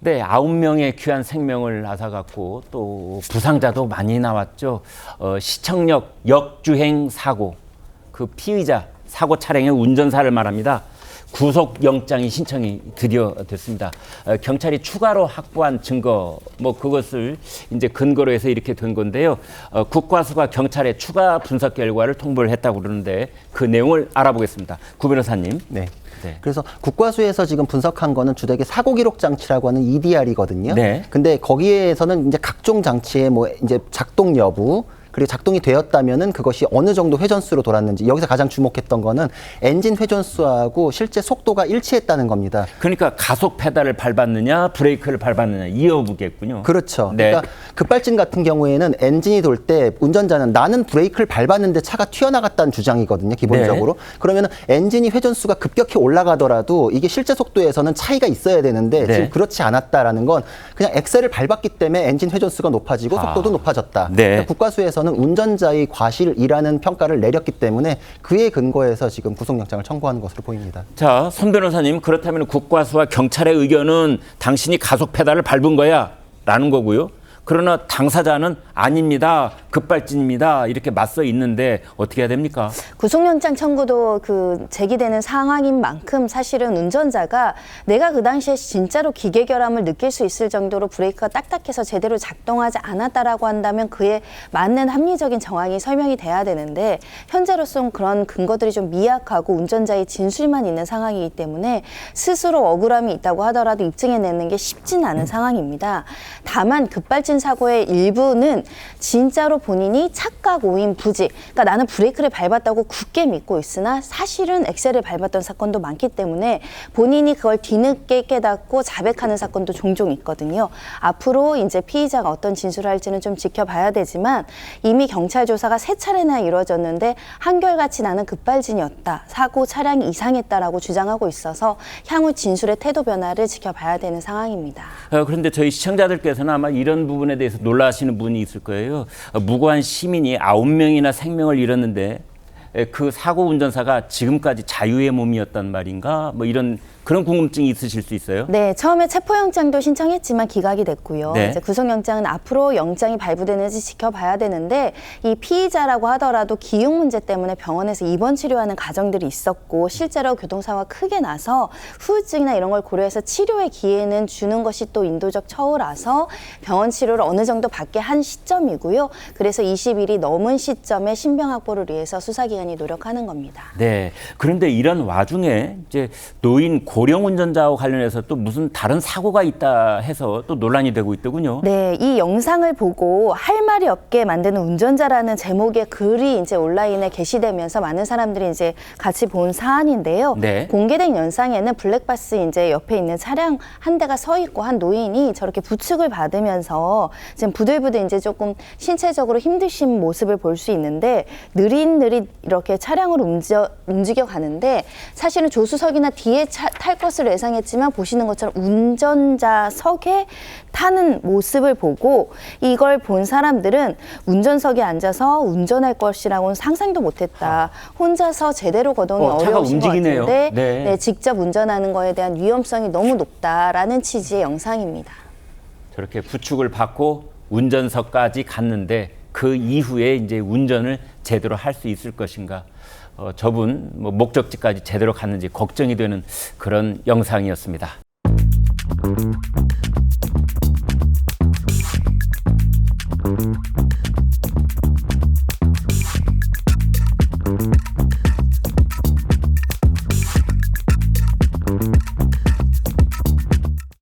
네, 9명의 귀한 생명을 앗아갔고 또 부상자도 많이 나왔죠. 시청역 역주행 사고, 그 피의자 사고 차량의 운전사를 말합니다. 구속영장이 신청이 드디어 됐습니다. 경찰이 추가로 확보한 증거, 그것을 이제 근거로 해서 이렇게 된 건데요. 국과수가 경찰에 추가 분석 결과를 통보를 했다고 그러는데 그 내용을 알아보겠습니다. 구 변호사님. 네. 그래서 국과수에서 지금 분석한 거는 주택의 사고 기록 장치라고 하는 EDR이거든요. 네. 근데 거기에서는 이제 각종 장치의 이제 작동 여부, 그리고 작동이 되었다면은 그것이 어느 정도 회전수로 돌았는지, 여기서 가장 주목했던 거는 엔진 회전수하고 실제 속도가 일치했다는 겁니다. 그러니까 가속 페달을 밟았느냐 브레이크를 밟았느냐 이 여부겠군요. 그렇죠. 네. 그러니까 급발진 같은 경우에는 엔진이 돌 때 운전자는 나는 브레이크를 밟았는데 차가 튀어나갔다는 주장이거든요, 기본적으로. 네. 그러면 엔진이 회전수가 급격히 올라가더라도 이게 실제 속도에서는 차이가 있어야 되는데 네. 지금 그렇지 않았다라는 건 그냥 엑셀을 밟았기 때문에 엔진 회전수가 높아지고 속도도 높아졌다. 네. 그러니까 국과수에서는 운전자의 과실이라는 평가를 내렸기 때문에 그에 근거해서 지금 구속영장을 청구하는 것으로 보입니다. 자, 손 변호사님, 그렇다면 국과수와 경찰의 의견은 당신이 가속 페달을 밟은 거야 라는 거고요. 그러나 당사자는 아닙니다, 급발진입니다 이렇게 맞서 있는데 어떻게 해야 됩니까? 구속영장 청구도 제기되는 상황인 만큼 사실은 운전자가 내가 그 당시에 진짜로 기계결함을 느낄 수 있을 정도로 브레이크가 딱딱해서 제대로 작동하지 않았다라고 한다면 그에 맞는 합리적인 정황이 설명이 돼야 되는데 현재로서는 그런 근거들이 좀 미약하고 운전자의 진술만 있는 상황이기 때문에 스스로 억울함이 있다고 하더라도 입증해내는 게 쉽진 않은 상황입니다. 다만 급발진 사고의 일부는 진짜로 본인이 착각, 오인, 부지, 그러니까 나는 브레이크를 밟았다고 굳게 믿고 있으나 사실은 엑셀을 밟았던 사건도 많기 때문에 본인이 그걸 뒤늦게 깨닫고 자백하는 사건도 종종 있거든요. 앞으로 이제 피의자가 어떤 진술을 할지는 좀 지켜봐야 되지만 이미 경찰 조사가 3차례나 이루어졌는데 한결같이 나는 급발진이었다, 사고 차량이 이상했다라고 주장하고 있어서 향후 진술의 태도 변화를 지켜봐야 되는 상황입니다. 그런데 저희 시청자들께서는 아마 이런 부분에 대해서 놀라시는 분이 있을 거예요. 무고한 시민이 9명이나 생명을 잃었는데 그 사고 운전사가 지금까지 자유의 몸이었단 말인가? 이런 그런 궁금증이 있으실 수 있어요? 네, 처음에 체포영장도 신청했지만 기각이 됐고요. 네. 이제 구속영장은 앞으로 영장이 발부되는지 지켜봐야 되는데 이 피의자라고 하더라도 기육 문제 때문에 병원에서 입원 치료하는 가정들이 있었고 실제로 교통사고가 크게 나서 후유증이나 이런 걸 고려해서 치료의 기회는 주는 것이 또 인도적 처우라서 병원 치료를 어느 정도 받게 한 시점이고요. 그래서 20일이 넘은 시점에 신병 확보를 위해서 수사기관이 노력하는 겁니다. 네. 그런데 이런 와중에 이제 노인 고령 운전자와 관련해서 또 무슨 다른 사고가 있다 해서 또 논란이 되고 있더군요. 네, 이 영상을 보고 할 말이 없게 만드는 운전자라는 제목의 글이 이제 온라인에 게시되면서 많은 사람들이 이제 같이 본 사안인데요. 네. 공개된 영상에는 블랙박스 이제 옆에 있는 차량 한 대가 서 있고 한 노인이 저렇게 부축을 받으면서 지금 부들부들 이제 조금 신체적으로 힘드신 모습을 볼 수 있는데 느릿느릿 이렇게 차량으로 움직여 가는데 사실은 조수석이나 뒤에 탈 것을 예상했지만 보시는 것처럼 운전자석에 타는 모습을 보고 이걸 본 사람들은 운전석에 앉아서 운전할 것이라고는 상상도 못했다. 혼자서 제대로 거동이 어려우신 것 움직이네요. 같은데 네. 네, 직접 운전하는 거에 대한 위험성이 너무 높다라는 취지의 영상입니다. 저렇게 부축을 받고 운전석까지 갔는데 그 이후에 이제 운전을 제대로 할 수 있을 것인가? 저분 목적지까지 제대로 갔는지 걱정이 되는 그런 영상이었습니다.